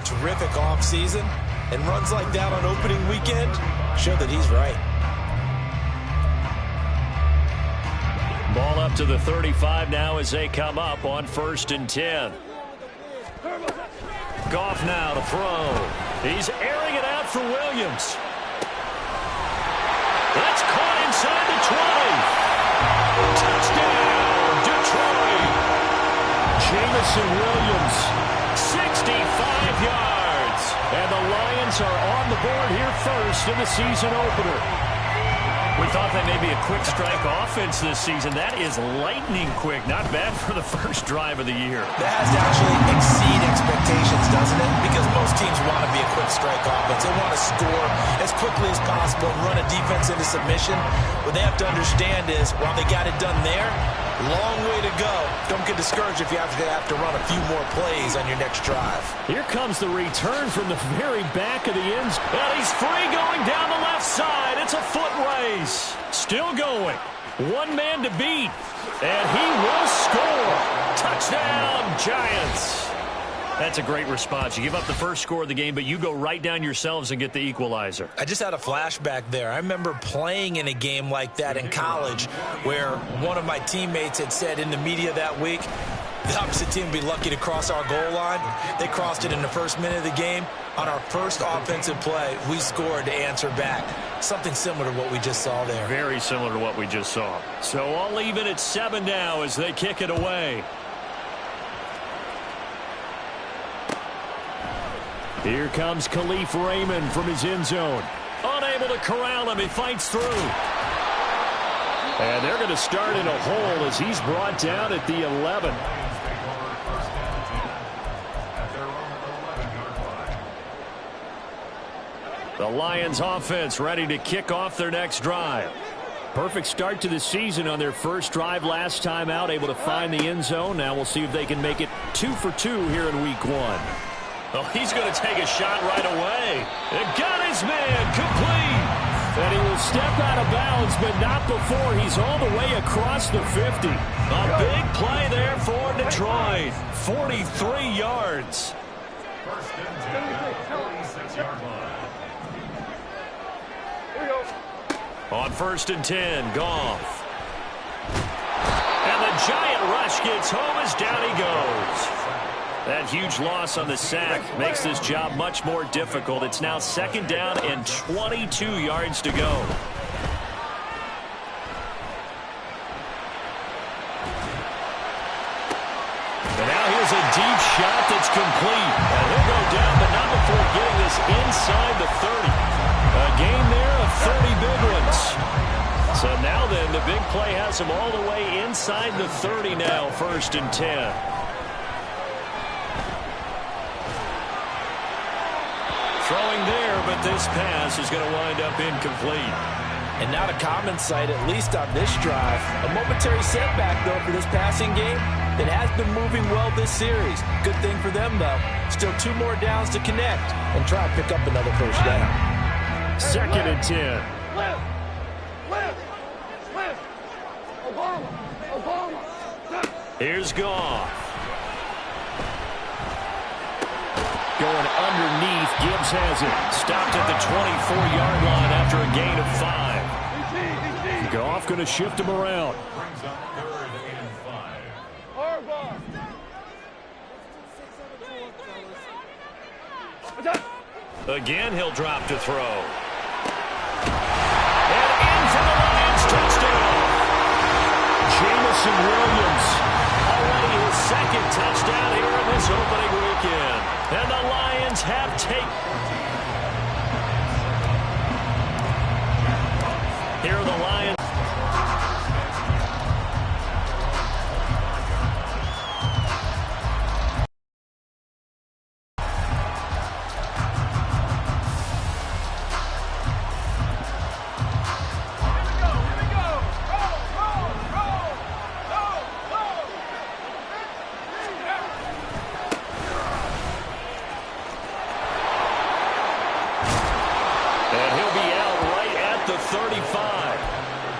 terrific offseason, and runs like that on opening weekend show that he's right. Ball up to the 35 now as they come up on 1st and 10. Goff now to throw. He's airing it out for Williams. That's caught inside the 20. Touchdown, Detroit. Jamison Williams, 65 yards. And the Lions are on the board here first in the season opener. We thought that may be a quick strike offense this season. That is lightning quick. Not bad for the first drive of the year. That has to actually exceed expectations, doesn't it? Because most teams want to be a quick strike offense. They want to score as quickly as possible and run a defense into submission. What they have to understand is, while they got it done there, long way to go. Don't get discouraged if you have to run a few more plays on your next drive. Here comes the return from the very back of the end zone. And he's free going down the left side. It's a foot race. Still going. One man to beat. And he will score. Touchdown, Giants. That's a great response. You give up the first score of the game, but you go right down yourselves and get the equalizer. I just had a flashback there. I remember playing in a game like that in college where one of my teammates had said in the media that week, the opposite team would be lucky to cross our goal line. They crossed it in the first minute of the game. On our first offensive play, we scored to answer back. Something similar to what we just saw there. Very similar to what we just saw. So all even at 7 now as they kick it away. Here comes Khalif Raymond from his end zone. Unable to corral him. He fights through. And they're going to start in a hole as he's brought down at the 11. The Lions offense ready to kick off their next drive. Perfect start to the season on their first drive last time out, able to find the end zone. Now we'll see if they can make it 2 for 2 here in week 1. Oh, he's going to take a shot right away. And got his man complete. And he will step out of bounds, but not before he's all the way across the 50. A big play there for Detroit. 43 yards. On 1st and 10, Goff. And the giant rush gets home as down he goes. That huge loss on the sack makes this job much more difficult. It's now 2nd down and 22 yards to go. And now here's a deep shot that's complete. And he'll go down, but not before getting this inside the 30. A gain there of 30 big ones. So now then, the big play has him all the way inside the 30 now, 1st and 10. Throwing there, but this pass is going to wind up incomplete. And not a common sight, at least on this drive. A momentary setback, though, for this passing game that has been moving well this series. Good thing for them, though. Still 2 more downs to connect and try to pick up another first down. 2nd and 10. Here's Goff. Going underneath, Gibbs has it. Stopped at the 24-yard line after a gain of 5. Goff going to shift him around. Again, he'll drop to throw. And in for the Lions touchdown. Jamison Williams. Already his 2nd touchdown here in this opening weekend. And the Lions have taken. Here are the Lions.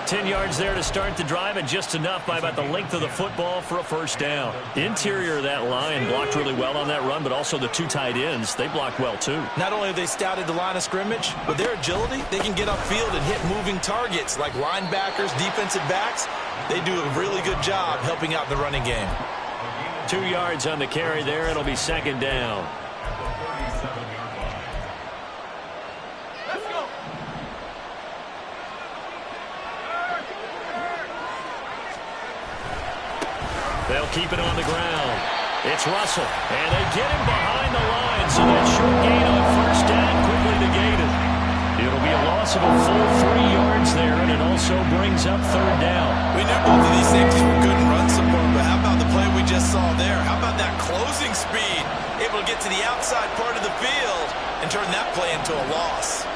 10 yards there to start the drive, and just enough by about the length of the football for a first down. Interior of that line blocked really well on that run, but also the 2 tight ends, they blocked well too. Not only have they scouted the line of scrimmage, with their agility, they can get upfield and hit moving targets like linebackers, defensive backs. They do a really good job helping out the running game. 2 yards on the carry there. It'll be second down. They'll keep it on the ground. It's Russell, and they get him behind the line, so that short gain on first down quickly negated. It'll be a loss of a full 3 yards there, and it also brings up third down. We knew both of these safeties were good in run support, but how about the play we just saw there? How about that closing speed? Able to get to the outside part of the field and turn that play into a loss.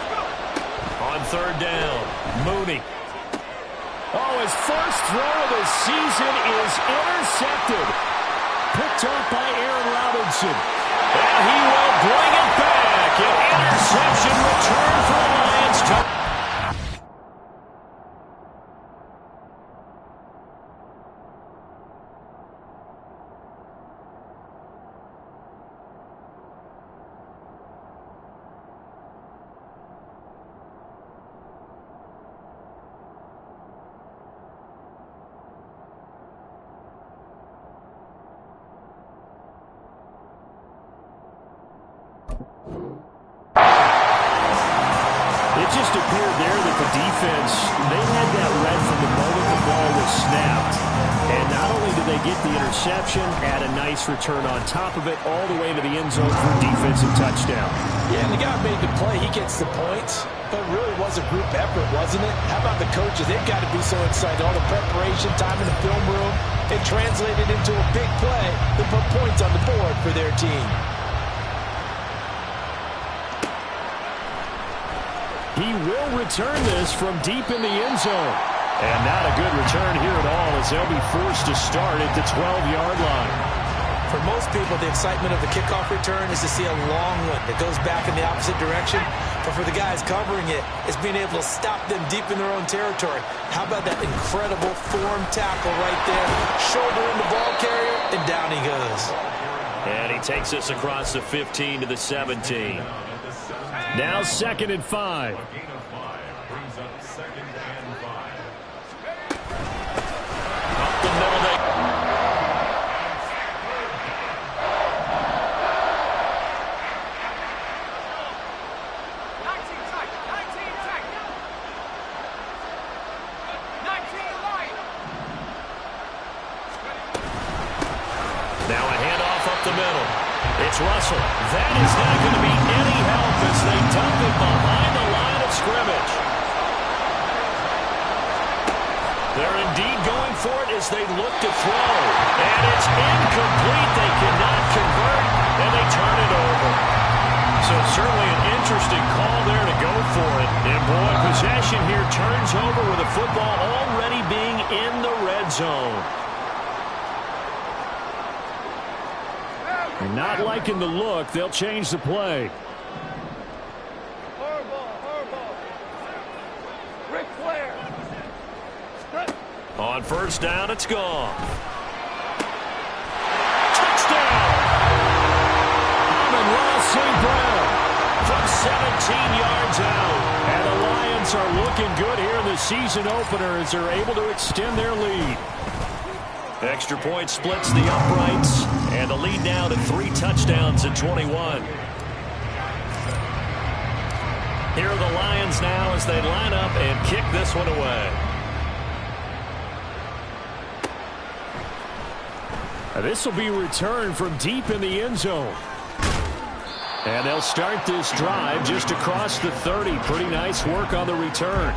On third down, Mooney. Oh, his first throw of the season is intercepted. Picked off by Aaron Robinson. And he will bring it back. An interception return for the Lions. It just appeared there that the defense, they had that read from the moment the ball was snapped. And not only did they get the interception, had a nice return on top of it, all the way to the end zone for a defensive touchdown. Yeah, and the guy made the play. He gets the points. But it really was a group effort, wasn't it? How about the coaches? They've got to be so excited. All the preparation, time in the film room, it translated into a big play that put points on the board for their team. He will return this from deep in the end zone. And not a good return here at all, as they'll be forced to start at the 12-yard line. For most people, the excitement of the kickoff return is to see a long one that goes back in the opposite direction. But for the guys covering it, it's being able to stop them deep in their own territory. How about that incredible form tackle right there? Shoulder in the ball carrier, and down he goes. And he takes us across the 15 to the 17. Now 2nd and 5. Up the middle. Now a handoff up the middle. It's Russell. That is not going to be any help as they dump it behind the line of scrimmage. They're indeed going for it as they look to throw. And it's incomplete. They cannot convert, and they turn it over. So certainly an interesting call there to go for it. And boy, possession here turns over with the football already being in the red zone. Not liking the look. They'll change the play. Ric Flair. On first down, it's gone. Touchdown! Amon-Ra St. Brown from 17 yards out. And the Lions are looking good here in the season opener as they're able to extend their lead. Extra point splits the uprights, and the lead now to 3 touchdowns at 21. Here are the Lions now as they line up and kick this one away. This will be returned from deep in the end zone. And they'll start this drive just across the 30. Pretty nice work on the return.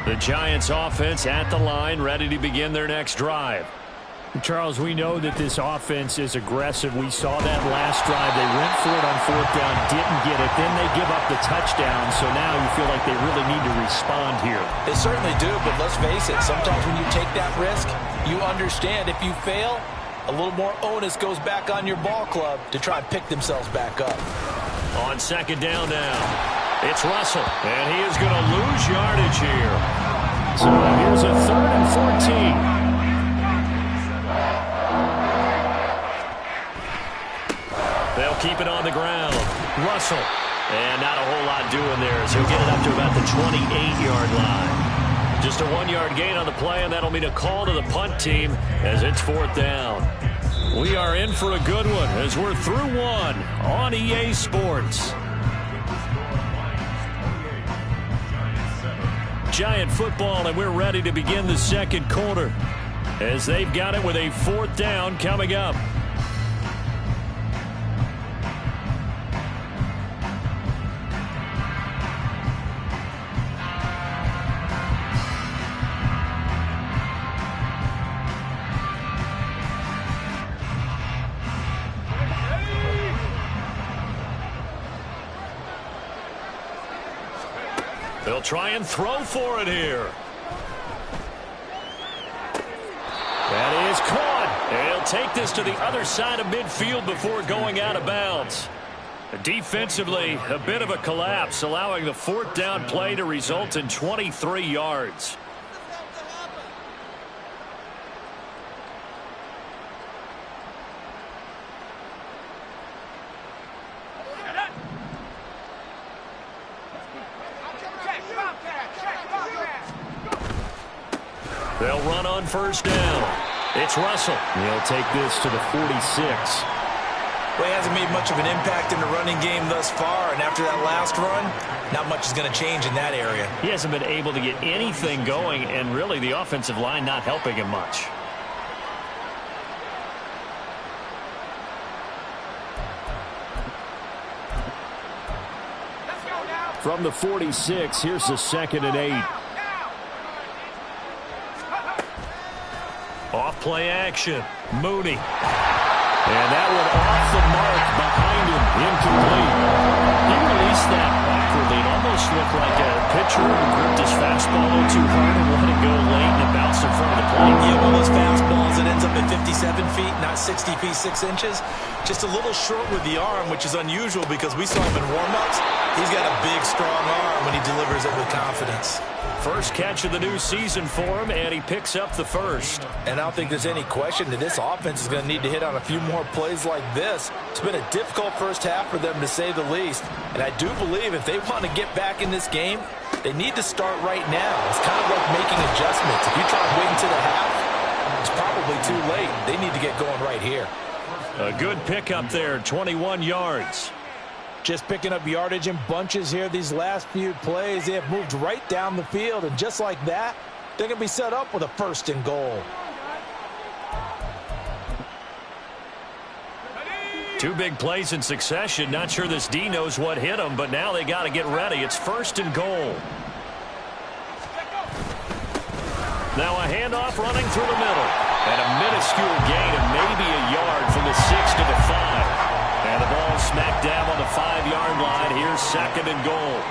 The Giants offense at the line, ready to begin their next drive. Charles, we know that this offense is aggressive. We saw that last drive. They went for it on 4th down, didn't get it. Then they give up the touchdown, so now you feel like they really need to respond here. They certainly do, but let's face it, sometimes when you take that risk, you understand if you fail, a little more onus goes back on your ball club to try and pick themselves back up. On 2nd down now. It's Russell, and he is going to lose yardage here. So here's a 3rd and 14. They'll keep it on the ground. Russell. And not a whole lot doing there, so he'll get it up to about the 28-yard line. Just a 1-yard gain on the play, and that'll mean a call to the punt team as it's 4th down. We are in for a good one as we're through one on EA Sports. Giant football, and we're ready to begin the second quarter as they've got it with a 4th down coming up. They'll try and throw for it here. That is caught. And he'll take this to the other side of midfield before going out of bounds. Defensively, a bit of a collapse, allowing the 4th down play to result in 23 yards. They'll run on 1st down. It's Russell. He'll take this to the 46. Well, he hasn't made much of an impact in the running game thus far, and after that last run, not much is going to change in that area. He hasn't been able to get anything going, and really the offensive line not helping him much. From the 46, here's the 2nd and 8. Off play action. Mooney. And that one off the mark behind him. Incomplete. He released that awkwardly. It almost looked like a pitcher who gripped his fastball a little too hard and let it go late and it bounced in front of the plate. Yeah, one of those fastballs that ends up at 57 feet, not 60 feet, 6 inches. Just a little short with the arm, which is unusual because we saw him in warm-ups. He's got a big, strong arm when he delivers it with confidence. First catch of the new season for him, and he picks up the 1st. And I don't think there's any question that this offense is going to need to hit on a few more plays like this. It's been a difficult first half for them, to say the least. And I do believe if they want to get back in this game, they need to start right now. It's kind of like making adjustments. If you try to wait until the half, it's probably too late. They need to get going right here. A good pickup there, 21 yards. Just picking up yardage in bunches here these last few plays. They have moved right down the field, and just like that, they're going to be set up with a 1st and goal. 2 big plays in succession. Not sure this D knows what hit him, but now they got to get ready. It's 1st and goal. Now a handoff running through the middle. And a minuscule gain of maybe a yard from the 6 to the 5. And the ball smack dab on the 5-yard line. Here's 2nd and goal.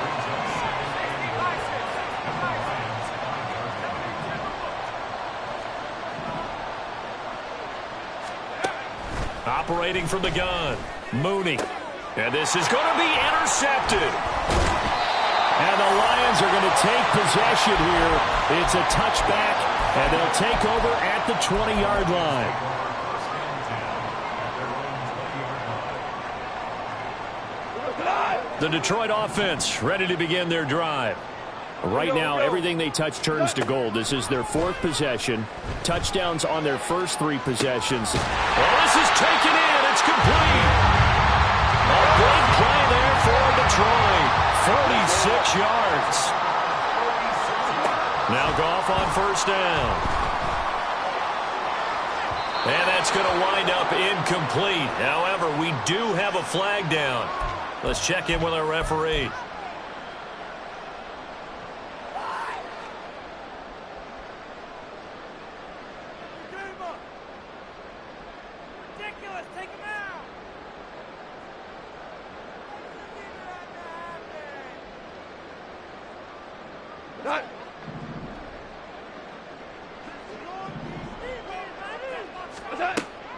Operating from the gun, Mooney. And this is going to be intercepted. And the Lions are going to take possession here. It's a touchback, and they'll take over at the 20-yard line. The Detroit offense ready to begin their drive. Right now, everything they touch turns to gold. This is their 4th possession. Touchdowns on their first 3 possessions. Well, this is taken in. It's complete. A big play there for Detroit. 46 yards. Now Goff on 1st down. And that's going to wind up incomplete. However, we do have a flag down. Let's check in with our referee. Ridiculous. Take him out.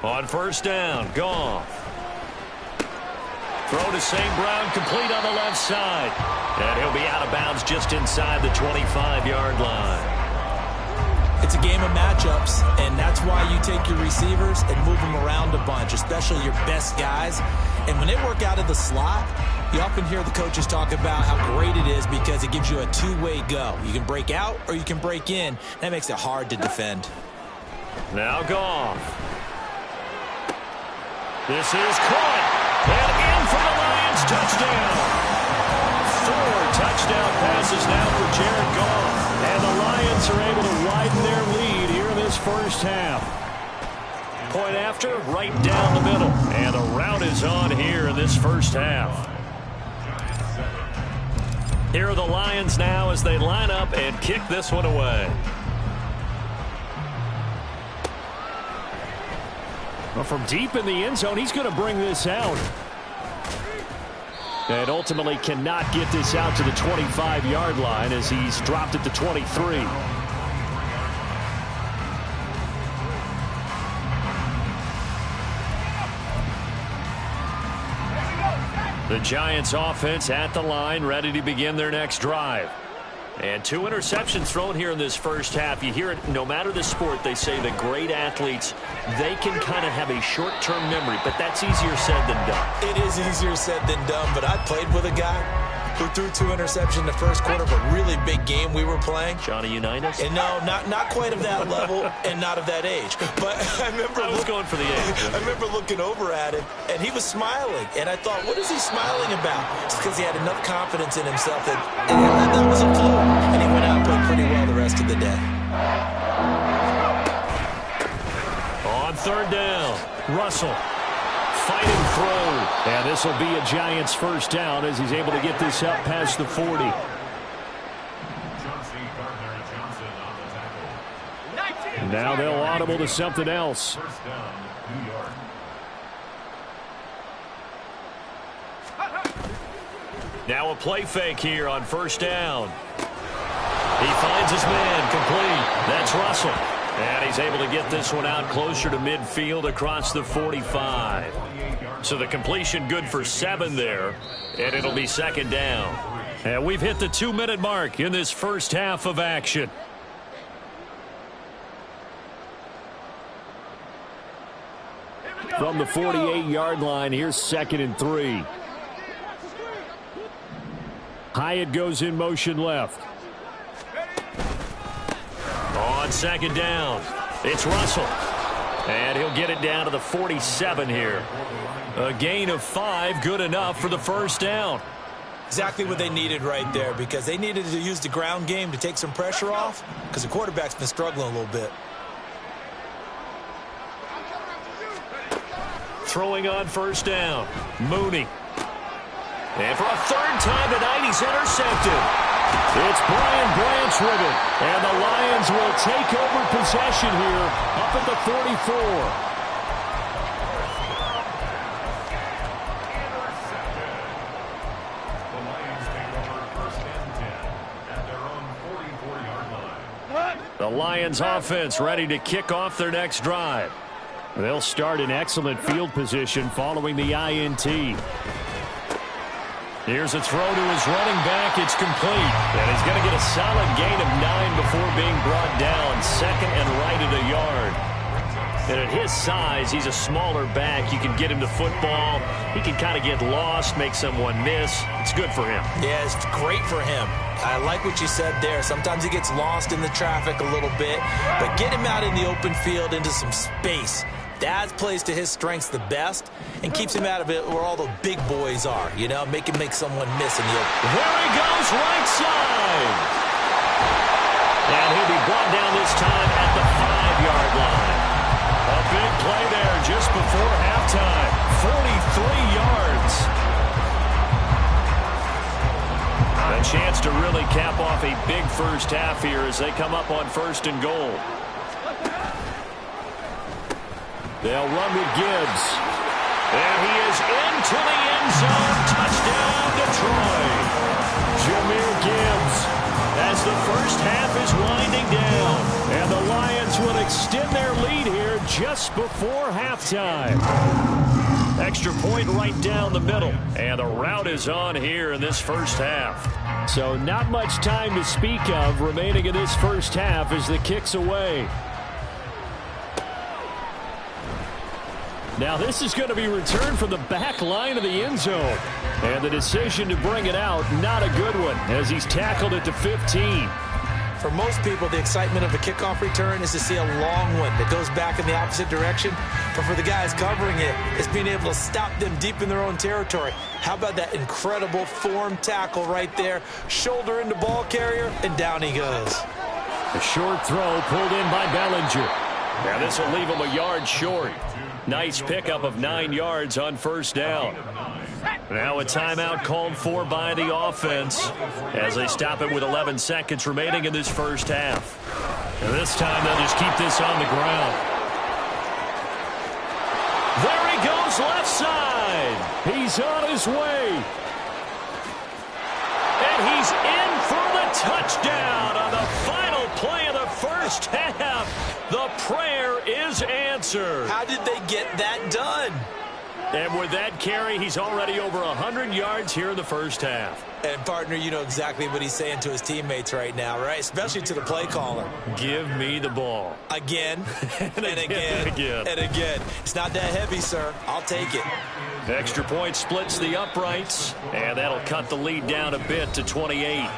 On 1st down, Goff. Throw to St. Brown, complete on the left side. And he'll be out of bounds just inside the 25-yard line. It's a game of matchups, and that's why you take your receivers and move them around a bunch, especially your best guys. And when they work out of the slot, you often hear the coaches talk about how great it is because it gives you a two-way go. You can break out or you can break in. That makes it hard to defend. Now Goff. This is caught. And in for the Lions, touchdown. 4 touchdown passes now for Jared Goff. And the Lions are able to widen their lead here in this first half. Point after, right down the middle. And the route is on here in this first half. Here are the Lions now as they line up and kick this one away. Well, from deep in the end zone, he's going to bring this out. And ultimately cannot get this out to the 25-yard line as he's dropped it to 23. The Giants offense at the line, ready to begin their next drive. And 2 interceptions thrown here in this first half. You hear it, no matter the sport, they say the great athletes, they can kind of have a short-term memory, but that's easier said than done. It is easier said than done, but I played with a guy who threw 2 interceptions in the first quarter of a really big game we were playing. Johnny Unitas? And no, not quite of that level and not of that age. But I remember I was going for the age. I remember looking over at him, and he was smiling. And I thought, what is he smiling about? It's because he had enough confidence in himself that was a fluke. And he went out and played pretty well the rest of the day. On third down, Russell. Fighting through. And this will be a Giants first down as he's able to get this up past the 40. Now they'll audible to something else. Now a play fake here on first down. He finds his man complete. That's Russell. And he's able to get this one out closer to midfield across the 45. So the completion good for 7 there, and it'll be second down. And we've hit the 2-minute mark in this first half of action. From the 48-yard line, here's 2nd and 3. Hyatt goes in motion left. On second down, it's Russell. And he'll get it down to the 47 here. A gain of 5, good enough for the first down. Exactly what they needed right there, because they needed to use the ground game to take some pressure off, because the quarterback's been struggling a little bit. Throwing on first down, Mooney. And for a 3rd time tonight, he's intercepted. It's Brian Branch with it. And the Lions will take over possession here up at the 44. The Lions offense ready to kick off their next drive. They'll start in excellent field position following the INT. Here's a throw to his running back. It's complete. And he's going to get a solid gain of 9 before being brought down. 2nd and right at a yard. And at his size, he's a smaller back. You can get him to football. He can kind of get lost, make someone miss. It's good for him. Yeah, it's great for him. I like what you said there. Sometimes he gets lost in the traffic a little bit. But get him out in the open field into some space. That plays to his strengths the best and keeps him out of it where all the big boys are, you know, make someone miss in the open. There he goes, right side. And he'll be brought down this time at the 5-yard line. A big play there just before halftime. 43 yards. A chance to really cap off a big first half here as they come up on 1st and goal. They'll run with Gibbs. And he is into the end zone. Touchdown, Detroit. Jahmyr Gibbs. As the first half is winding down. And the Lions will extend their lead here just before halftime. Extra point right down the middle. And the route is on here in this first half. So not much time to speak of remaining in this first half as the kick's away. Now this is going to be returned from the back line of the end zone. And the decision to bring it out, not a good one, as he's tackled at the 15. For most people, the excitement of a kickoff return is to see a long one that goes back in the opposite direction. But for the guys covering it, it's being able to stop them deep in their own territory. How about that incredible form tackle right there? Shoulder into ball carrier, and down he goes. A short throw pulled in by Bellinger. Now this will leave him a yard short. Nice pickup of 9 yards on first down. Now a timeout called for by the offense as they stop it with 11 seconds remaining in this first half. And this time they'll just keep this on the ground. There he goes left side. He's on his way. And he's in for the touchdown on the final play of the first half. The prayer is answered. How did they get that done? And with that carry, he's already over 100 yards here in the first half. And, partner, you know exactly what he's saying to his teammates right now, right? Especially to the play caller. Give me the ball. Again, and again, and again. and again. It's not that heavy, sir. I'll take it. Extra point splits the uprights, and that'll cut the lead down a bit to 28.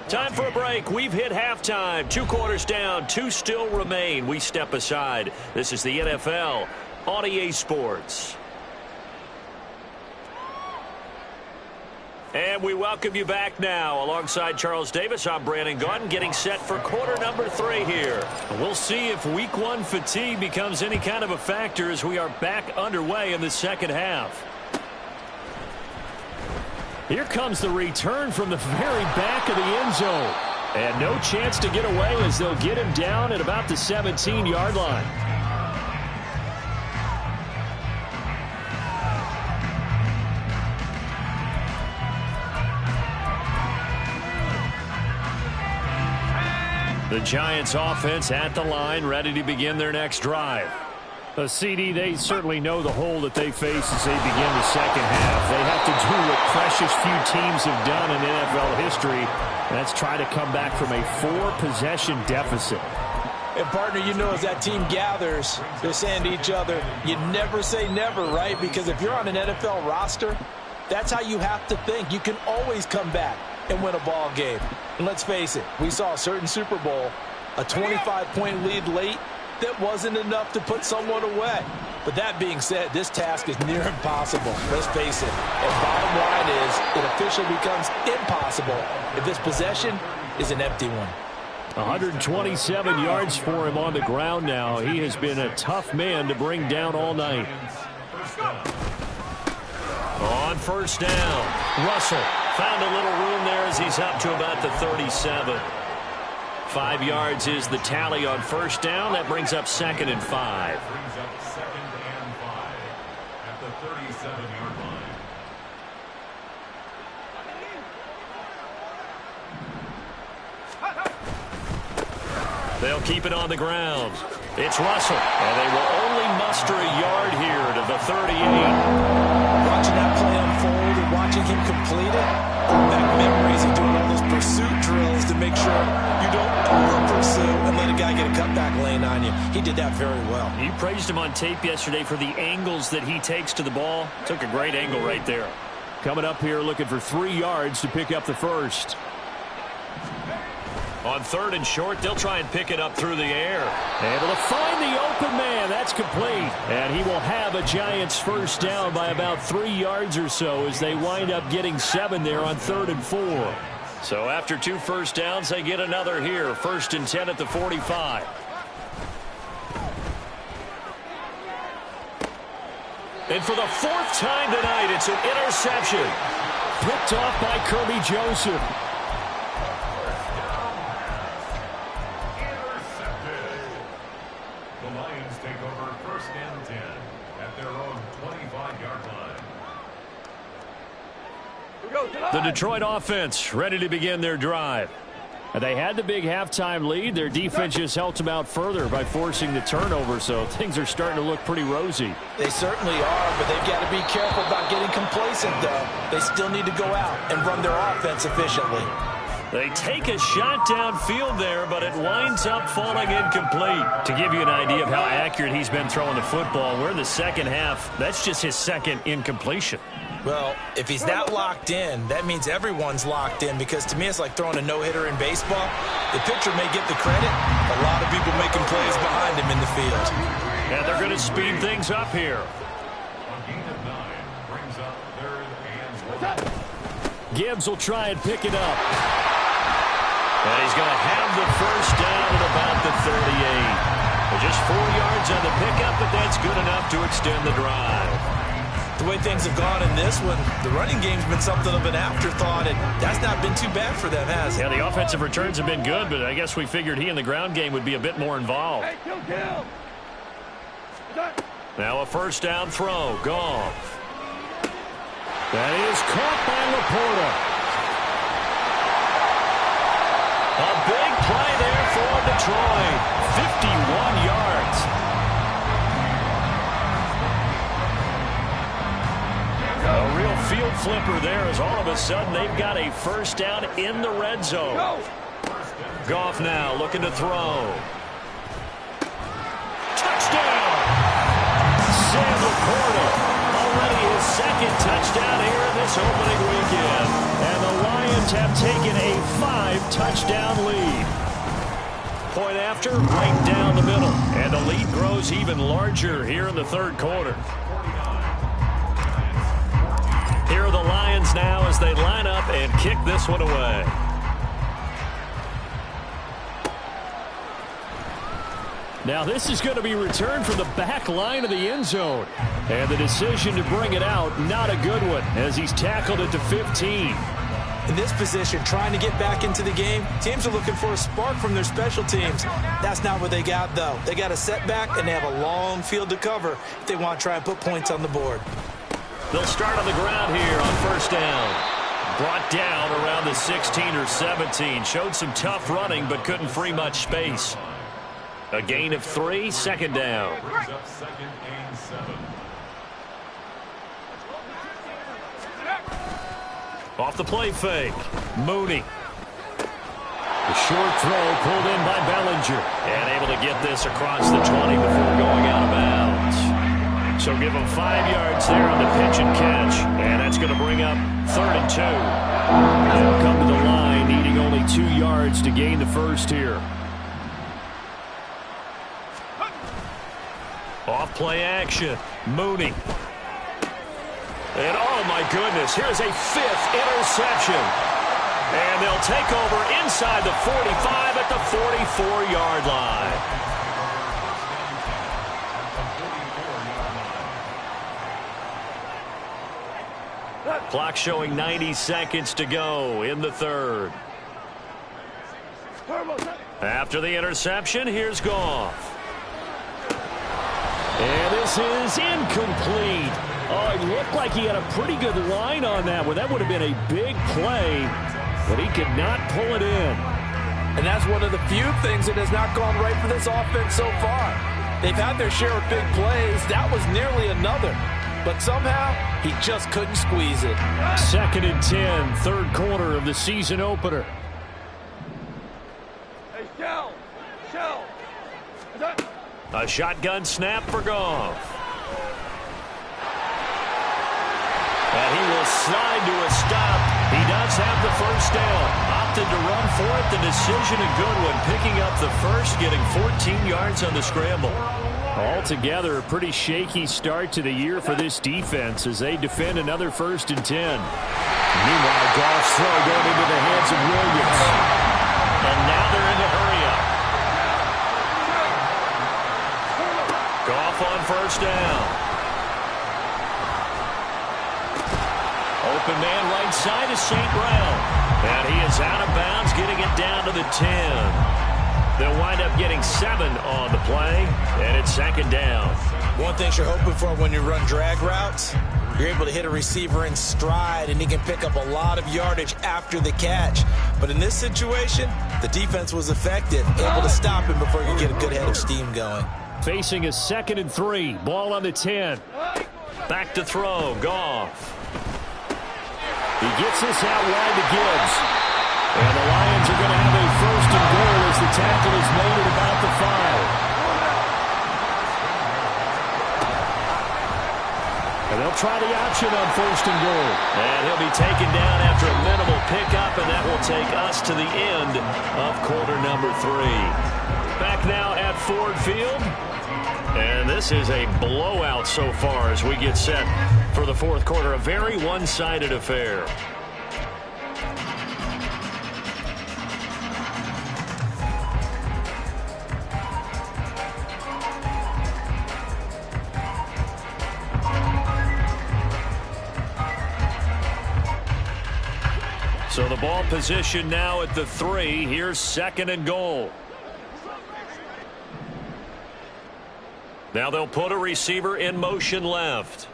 Time for a break. We've hit halftime. 2 quarters down, 2 still remain. We step aside. This is the NFL on EA Sports. And we welcome you back now. Alongside Charles Davis, I'm Brandon Gaudin, getting set for quarter number 3 here. We'll see if week 1 fatigue becomes any kind of a factor as we are back underway in the second half. Here comes the return from the very back of the end zone. And no chance to get away as they'll get him down at about the 17-yard line. The Giants offense at the line, ready to begin their next drive. CD, they certainly know the hole that they face as they begin the second half. They have to do what precious few teams have done in NFL history. That's try to come back from a 4-possession deficit. And, partner, you know, as that team gathers, they're saying to each other, you never say never, right? Because if you're on an NFL roster, that's how you have to think. You can always come back and win a ball game. And let's face it, we saw a certain Super Bowl, a 25-point lead late, that wasn't enough to put someone away. But that being said, this task is near impossible. Let's face it. And bottom line is, it officially becomes impossible if this possession is an empty one. 127 yards for him on the ground now. He has been a tough man to bring down all night. On first down, Russell found a little room there as he's up to about the 37. 5 yards is the tally on first down. That brings up 2nd and 5. Brings up 2nd and 5 at the 37-yard line. They'll keep it on the ground. It's Russell, and they will only muster a yard here to the 38. Watching that play unfold and watching him complete it, bring back memories of doing all those pursuit drills to make sure you don't over-pursue and let a guy get a cutback lane on you. He did that very well. You praised him on tape yesterday for the angles that he takes to the ball. Took a great angle right there. Coming up here looking for 3 yards to pick up the first. On 3rd and short, they'll try and pick it up through the air. Able to find the open man. That's complete. And he will have a Giants first down by about 3 yards or so as they wind up getting 7 there on 3rd and 4. So after 2 first downs, they get another here. 1st and 10 at the 45. And for the 4th time tonight, it's an interception. Picked off by Kirby Joseph. The Detroit offense ready to begin their drive. They had the big halftime lead. Their defense just helped them out further by forcing the turnover, so things are starting to look pretty rosy. They certainly are, but they've got to be careful about getting complacent, though. They still need to go out and run their offense efficiently. They take a shot downfield there, but it winds up falling incomplete. To give you an idea of how accurate he's been throwing the football, we're in the second half. That's just his second incompletion. Well, if he's that locked in, that means everyone's locked in, because to me it's like throwing a no-hitter in baseball. The pitcher may get the credit. A lot of people making plays behind him in the field. And they're going to speed things up here. A gain of 9 brings up 3rd and 1. Gibbs will try and pick it up. And he's going to have the first down at about the 38. Just 4 yards on the pickup, but that's good enough to extend the drive. The way things have gone in this one, the running game's been something of an afterthought, and that's not been too bad for them, has it? Yeah, the offensive returns have been good, but I guess we figured he in the ground game would be a bit more involved. Hey, kill. Now a first down throw. Goff. That is caught by Laporta. A big play there for Detroit. 51 yards. A real field flipper there, as all of a sudden they've got a first down in the red zone. Goff now looking to throw. Touchdown! Sam Laporta, already his second touchdown here in this opening weekend. And the Lions have taken a 5-touchdown lead. Point after, right down the middle. And the lead grows even larger here in the third quarter. Here are the Lions now as they line up and kick this one away. Now this is going to be returned from the back line of the end zone. And the decision to bring it out, not a good one, as he's tackled it to 15. In this position, trying to get back into the game, teams are looking for a spark from their special teams. That's not what they got, though. They got a setback, and they have a long field to cover if they want to try and put points on the board. They'll start on the ground here on first down. Brought down around the 16 or 17. Showed some tough running, but couldn't free much space. A gain of 3, second down. Brings up 2nd and 7. Off the play fake. Mooney. The short throw pulled in by Bellinger. And able to get this across the 20 before going out of bounds. So give them 5 yards there on the pitch and catch. And that's going to bring up 3rd and 2. They'll come to the line needing only 2 yards to gain the first here. Off play action. Mooney. And oh my goodness, here's a 5th interception. And they'll take over inside the 45 at the 44-yard line. Clock showing 90 seconds to go in the third. After the interception, here's Goff. And this is incomplete. Oh, it looked like he had a pretty good line on that one. That would have been a big play, but he could not pull it in. And that's one of the few things that has not gone right for this offense so far. They've had their share of big plays. That was nearly another. But somehow, he just couldn't squeeze it. 2nd and 10, third quarter of the season opener. Hey, shell. A shotgun snap for Goff. And he will slide to a stop. He does have the first down. Opted to run for it. The decision a good one. Picking up the first, getting 14 yards on the scramble. Altogether, a pretty shaky start to the year for this defense as they defend another 1st and 10. Meanwhile, Goff's throw going into the hands of Williams. And now they're in the hurry-up. Goff on first down. Open man right side is St. Brown. And he is out of bounds, getting it down to the 10. They'll wind up getting 7 on the play, and it's 2nd down. One thing you're hoping for when you run drag routes, You're able to hit a receiver in stride, and he can pick up a lot of yardage after the catch. But in this situation, the defense was effective, able to stop him before he could get a good head of steam going. Facing a 2nd and 3. Ball on the 10. Back to throw. Goff. He gets this out wide to Gibbs. And the Lions are going to have a 1st and goal as the tackle is made at about the 5. And they'll try the option on 1st and goal. And he'll be taken down after a minimal pickup, and that will take us to the end of quarter number 3. Back now at Ford Field. And this is a blowout so far as we get set for the 4th quarter. A very one-sided affair. So the ball position now at the 3. Here's 2nd and goal. Now they'll put a receiver in motion left.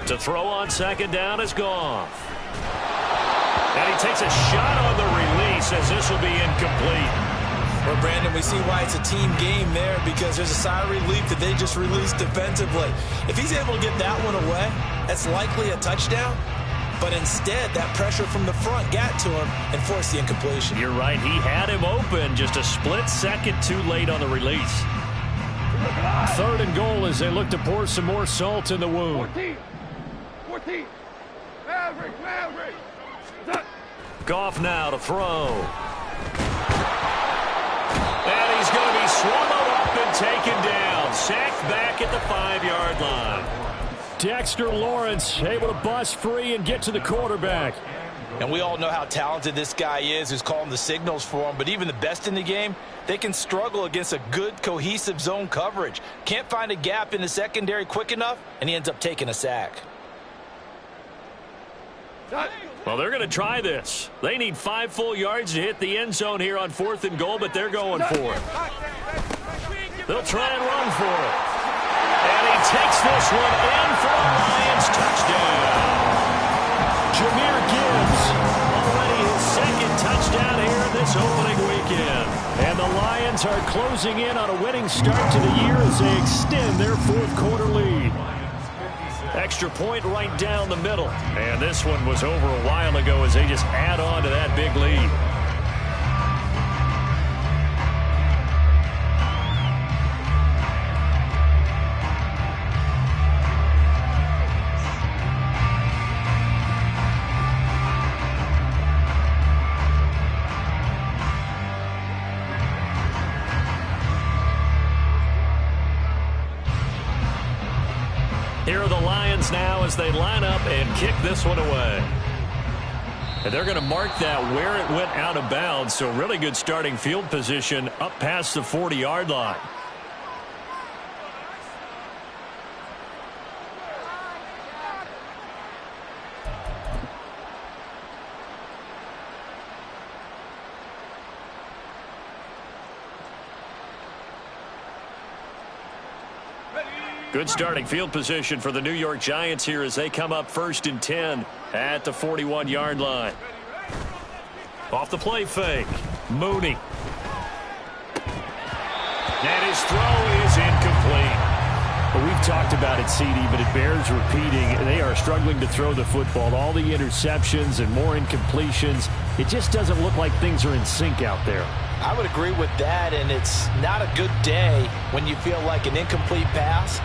To throw on 2nd down is Goff. And he takes a shot on the release as this will be incomplete. Well, Brandon, we see why it's a team game there, because there's a sigh of relief that they just released defensively. If he's able to get that one away, that's likely a touchdown. But instead, that pressure from the front got to him and forced the incompletion. You're right. He had him open. Just a split second too late on the release. 3rd and goal as they look to pour some more salt in the wound. 14. Maverick. Goff now to throw. And he's going to be swallowed up and taken down. Sacked back at the 5-yard line. Dexter Lawrence able to bust free and get to the quarterback. And we all know how talented this guy is who's calling the signals for him. But even the best in the game, they can struggle against a good, cohesive zone coverage. Can't find a gap in the secondary quick enough, and he ends up taking a sack. Well, they're going to try this. They need 5 full yards to hit the end zone here on 4th and goal, but they're going for it. They'll try and run for it. And he takes this one in for a Lions touchdown. Jahmyr Gibbs, already his 2nd touchdown here in this opening weekend. And the Lions are closing in on a winning start to the year as they extend their 4th quarter lead. Extra point right down the middle. And this one was over a while ago as they just add on to that big lead. Here are the Lions now as they line up and kick this one away. And they're going to mark that where it went out of bounds. So really good starting field position up past the 40-yard line. Good starting field position for the New York Giants here as they come up 1st and 10 at the 41-yard line. Off the play fake. Mooney. And his throw is incomplete. Well, we've talked about it, CD, but it bears repeating. They are struggling to throw the football. All the interceptions and more incompletions. It just doesn't look like things are in sync out there. I would agree with that, and it's not a good day when you feel like an incomplete pass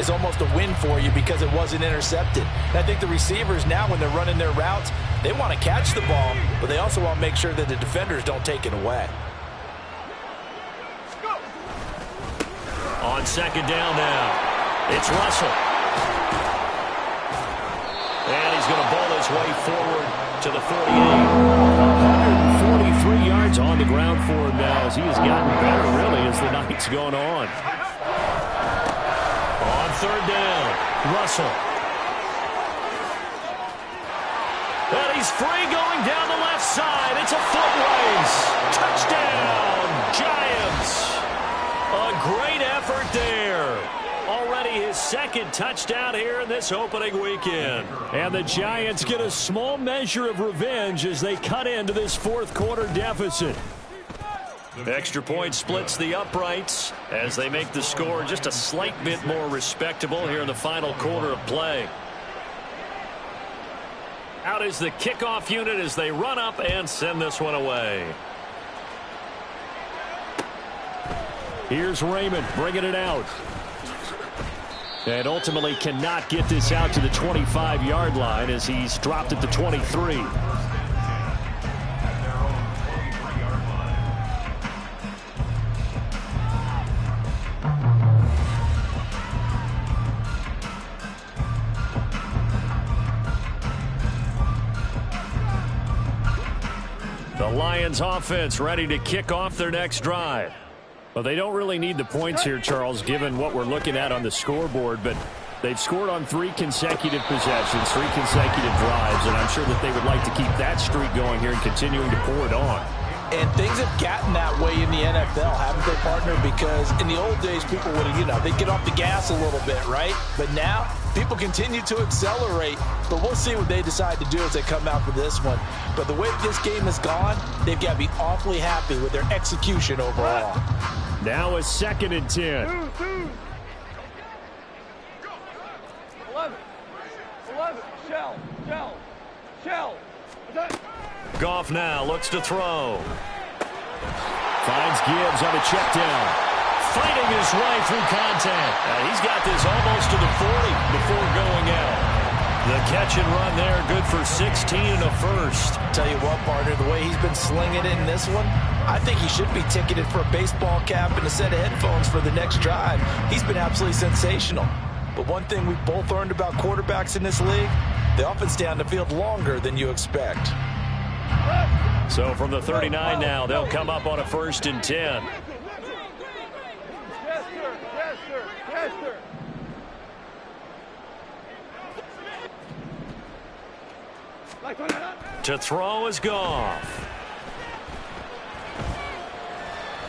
is almost a win for you because it wasn't intercepted. And I think the receivers now, when they're running their routes, they want to catch the ball, but they also want to make sure that the defenders don't take it away. On 2nd down now, it's Russell. And he's going to ball his way forward to the 48. 143 yards on the ground for him now as he has gotten better, really, as the night's gone on. On 3rd down, Russell. And he's free going down the left side. It's a foot race. Touchdown, Giants. A great effort there. Already his second touchdown here in this opening weekend. And the Giants get a small measure of revenge as they cut into this fourth quarter deficit. Extra point splits the uprights as they make the score just a slight bit more respectable here in the final quarter of play. Out is the kickoff unit as they run up and send this one away. Here's Raymond bringing it out. And ultimately cannot get this out to the 25-yard line as he's dropped at the 23. The Lions offense ready to kick off their next drive. Well, they don't really need the points here, Charles, given what we're looking at on the scoreboard, but they've scored on 3 consecutive possessions, 3 consecutive drives, and I'm sure that they would like to keep that streak going here and continuing to pour it on. And things have gotten that way in the NFL, haven't they, partner? Because in the old days, people would, they'd get off the gas a little bit, right? But now, people continue to accelerate. But we'll see what they decide to do as they come out for this one. But the way this game has gone, they've got to be awfully happy with their execution overall. Now a 2nd and 10. 11. Shell. Goff now looks to throw. Finds Gibbs on a check down. Fighting his way through contact. He's got this almost to the 40 before going out. The catch and run there, good for 16 and a first. Tell you what, partner, the way he's been slinging it in this one, I think he should be ticketed for a baseball cap and a set of headphones for the next drive. He's been absolutely sensational. But one thing we've both learned about quarterbacks in this league, they often stay on the field longer than you expect. So from the 39 now, they'll come up on a 1st and 10. Yes, sir. To throw is Goff.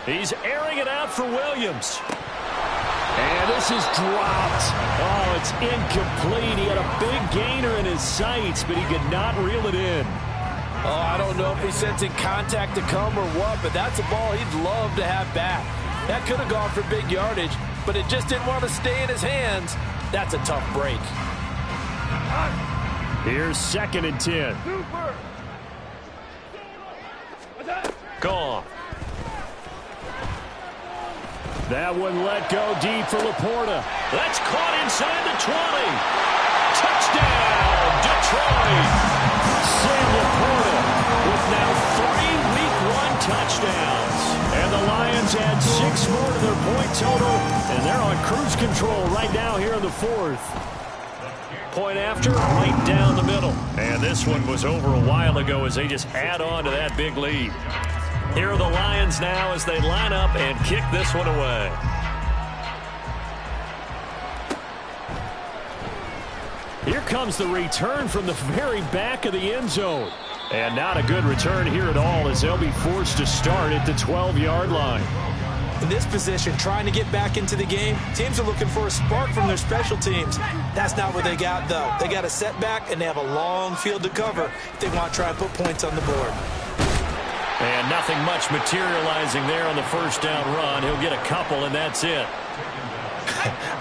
He's airing it out for Williams. And this is dropped. Oh, it's incomplete. He had a big gainer in his sights, but he could not reel it in. Oh, I don't know if he's sensing contact to come or what, but that's a ball he'd love to have back. That could have gone for big yardage, but it just didn't want to stay in his hands. That's a tough break. Here's 2nd and 10. Goff. That one let go deep for Laporta. That's caught inside the 20. Touchdown, Detroit. Sam Laporta with now 3 Week 1 touchdowns. And the Lions add 6 more to their point total, and they're on cruise control right now here in the 4th. Point after, right down the middle. And this one was over a while ago as they just add on to that big lead. Here are the Lions now as they line up and kick this one away. Here comes the return from the very back of the end zone. And not a good return here at all as they'll be forced to start at the 12-yard line. In this position, trying to get back into the game, teams are looking for a spark from their special teams. That's not what they got, though. They got a setback, and they have a long field to cover if they want to try and put points on the board. And nothing much materializing there on the first down run. He'll get a couple, and that's it.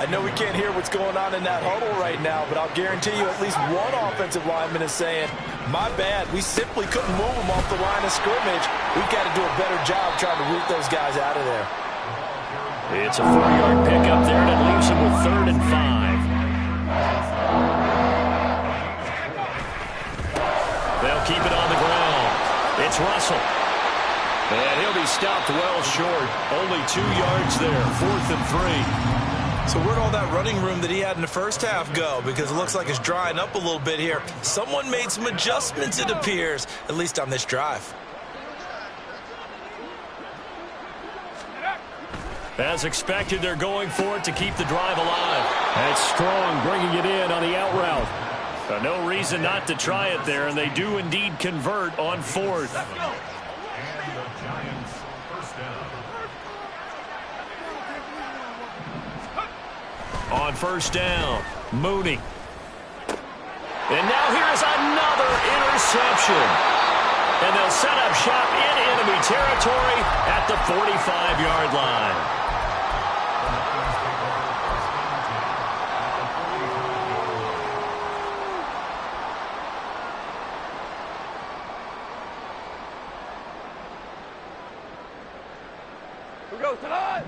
I know we can't hear what's going on in that huddle right now, but I'll guarantee you at least one offensive lineman is saying, my bad, we simply couldn't move them off the line of scrimmage. We've got to do a better job trying to root those guys out of there. It's a 4-yard pickup there, and it leaves him with 3rd and 5. They'll keep it on the ground. It's Russell. And he'll be stopped well short. Only 2 yards there, 4th and 3. So where'd all that running room that he had in the first half go? Because it looks like it's drying up a little bit here. Someone made some adjustments, it appears, at least on this drive. As expected, they're going for it to keep the drive alive. That's Strong bringing it in on the out route. No reason not to try it there, and they do indeed convert on 4th. On first down, Mooney. And now here's another interception. And they'll set up shop in enemy territory at the 45-yard line. We go tonight.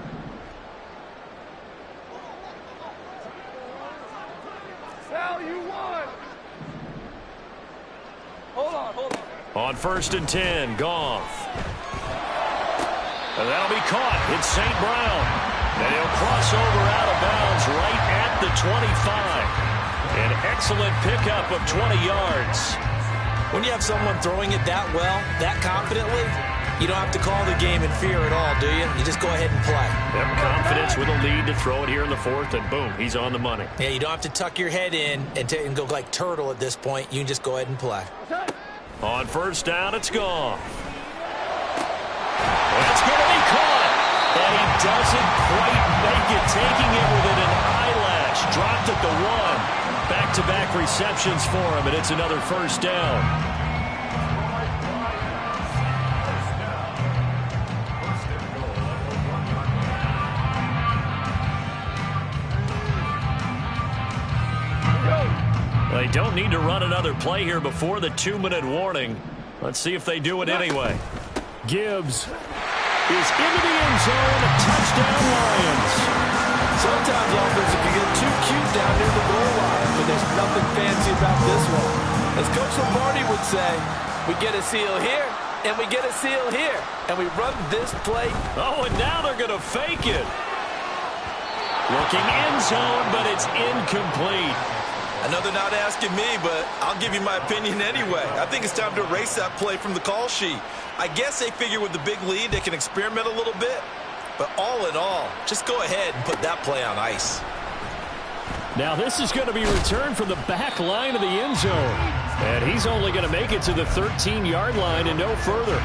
Sal, you won. Hold on. On first and 10, Goff. And that'll be caught. It's St. Brown. And he'll cross over out of bounds right at the 25. An excellent pickup of 20 yards. When you have someone throwing it that well, that confidently, you don't have to call the game in fear at all, do you? You just go ahead and play. Yep, confidence with a lead to throw it here in the fourth, and boom, he's on the money. Yeah, you don't have to tuck your head in and go like turtle at this point. You can just go ahead and play. On first down, it's gone. It's going to be caught. And he doesn't quite make it, taking it within an eyelash. Dropped at the 1. Back-to-back receptions for him, and it's another first down. They don't need to run another play here before the 2-minute warning. Let's see if they do it anyway. Gibbs is into the end zone. Touchdown, Lions. Sometimes offense can get too cute down near the goal line, but there's nothing fancy about this one. As Coach Lombardi would say, we get a seal here, and we get a seal here, and we run this play. Oh, and now they're going to fake it. Looking end zone, but it's incomplete. I know they're not asking me, but I'll give you my opinion anyway. I think it's time to erase that play from the call sheet. I guess they figure with the big lead they can experiment a little bit. But all in all, just go ahead and put that play on ice. Now this is going to be returned from the back line of the end zone. And he's only going to make it to the 13-yard line and no further.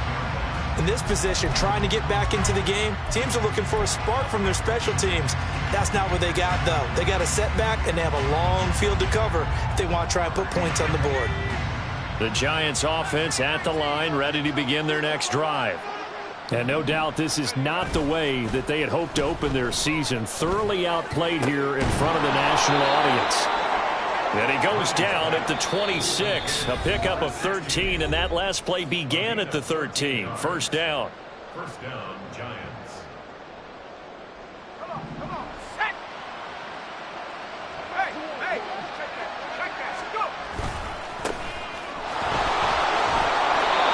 In this position, trying to get back into the game, teams are looking for a spark from their special teams. That's not what they got, though. They got a setback, and they have a long field to cover if they want to try and put points on the board. The Giants offense at the line, ready to begin their next drive. And no doubt this is not the way that they had hoped to open their season. Thoroughly outplayed here in front of the national audience. And he goes down at the 26. A pickup of 13, and that last play began at the 13. First down. First down, Giants. Come on. Set. Hey. Check that. Go.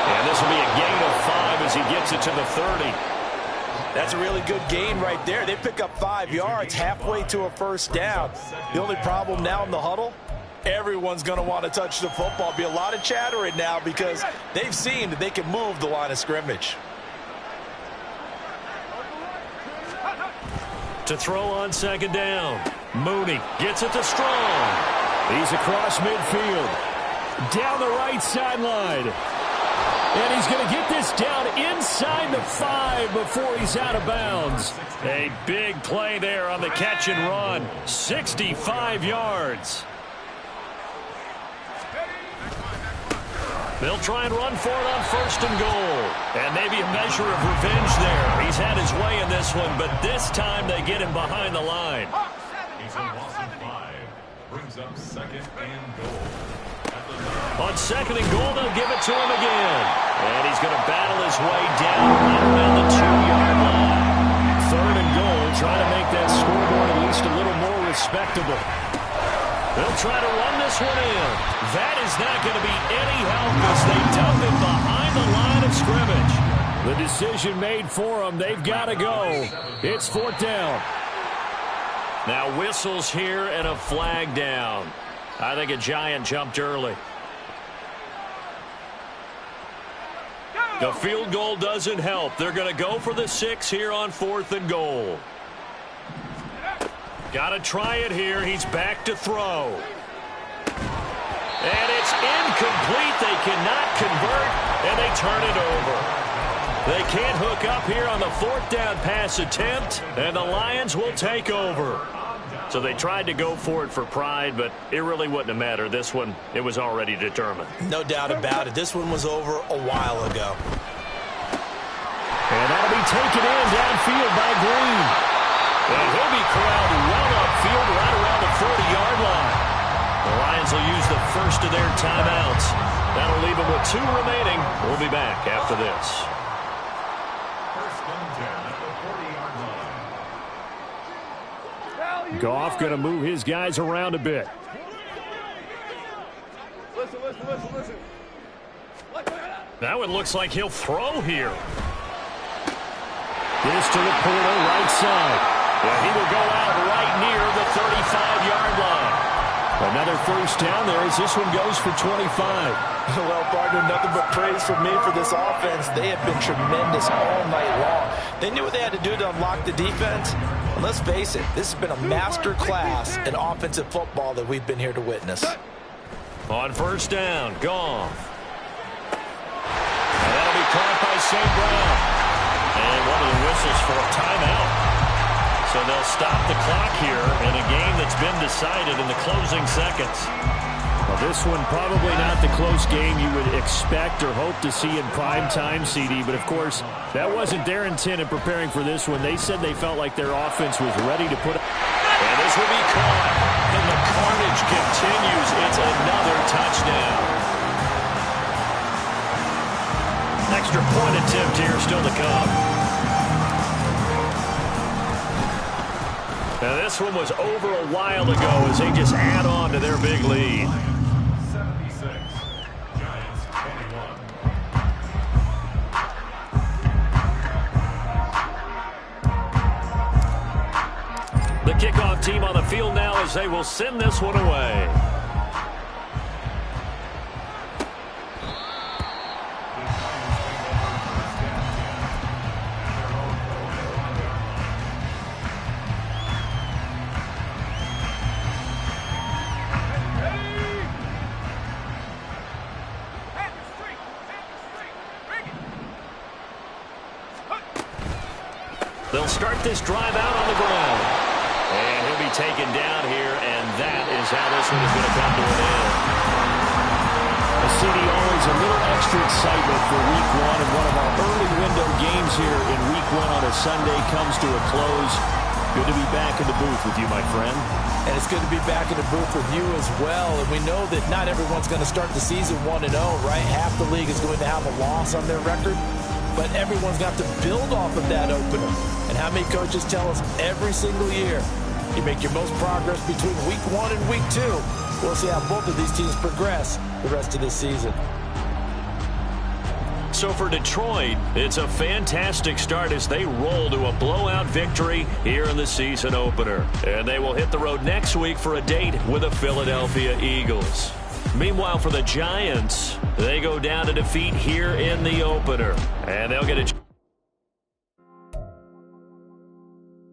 And this will be a gain of 5 as he gets it to the 30. That's a really good gain right there. They pick up 5 yards halfway to a first down. The only problem now in the huddle, everyone's going to want to touch the football. Be a lot of chattering now because they've seen that they can move the line of scrimmage. To throw on second down. Mooney gets it to Strong. He's across midfield. Down the right sideline. And he's going to get this down inside the 5 before he's out of bounds. A big play there on the catch and run. 65 yards. They'll try and run for it on first and goal. And maybe a measure of revenge there. He's had his way in this one, but this time they get him behind the line. He's a loss of 5. Brings up second and goal. On second and goal, they'll give it to him again. And he's going to battle his way down right around the 2-yard line. Third and goal, trying to make that scoreboard at least a little more respectable. They'll try to run this one in. That is not going to be any help as they dump him behind the line of scrimmage. The decision made for them. They've got to go. It's fourth down. Now whistles here and a flag down. I think a Giant jumped early. The field goal doesn't help. They're going to go for the 6 here on fourth and goal. Got to try it here. He's back to throw. And it's incomplete. They cannot convert, and they turn it over. They can't hook up here on the fourth down pass attempt, and the Lions will take over. So they tried to go for it for pride, but it really wouldn't have mattered. This one, it was already determined. No doubt about it. This one was over a while ago. And that'll be taken in downfield by Green. And he'll be corralled well upfield right around the 40-yard line. The Lions will use the first of their timeouts. That'll leave them with 2 remaining. We'll be back after this. First and 10 at the 40-yard line. Goff going to move his guys around a bit. Listen. That one looks like he'll throw here. This to the Porter right side. Yeah, he will go out right near the 35-yard line. Another first down there as this one goes for 25. Well, partner, nothing but praise from me for this offense. They have been tremendous all night long. They knew what they had to do to unlock the defense. And let's face it, this has been a master class in offensive football that we've been here to witness. On first down, Goff. And that'll be caught by St. Brown. And one of the whistles for a timeout. So they'll stop the clock here in a game that's been decided in the closing seconds. Well, this one probably not the close game you would expect or hope to see in prime time, CD. But, of course, that wasn't their intent in preparing for this one. They said they felt like their offense was ready to put it. And this will be caught. And the carnage continues. It's another touchdown. Extra point attempt here still to come. Now this one was over a while ago as they just add on to their big lead. 76, Giants 21. The kickoff team on the field now as they will send this one away. They'll start this drive out on the ground. And he'll be taken down here, and that is how this one is going to come to an end. A CD always a little extra excitement for week 1, and one of our early window games here in week 1 on a Sunday comes to a close. Good to be back in the booth with you, my friend. And it's good to be back in the booth with you as well. And we know that not everyone's going to start the season 1-0, right? Half the league is going to have a loss on their record. But everyone's got to build off of that opener. And how many coaches tell us every single year, you make your most progress between week 1 and week 2. We'll see how both of these teams progress the rest of this season. So for Detroit, it's a fantastic start as they roll to a blowout victory here in the season opener. And they will hit the road next week for a date with the Philadelphia Eagles. Meanwhile, for the Giants, they go down to defeat here in the opener. And they'll get a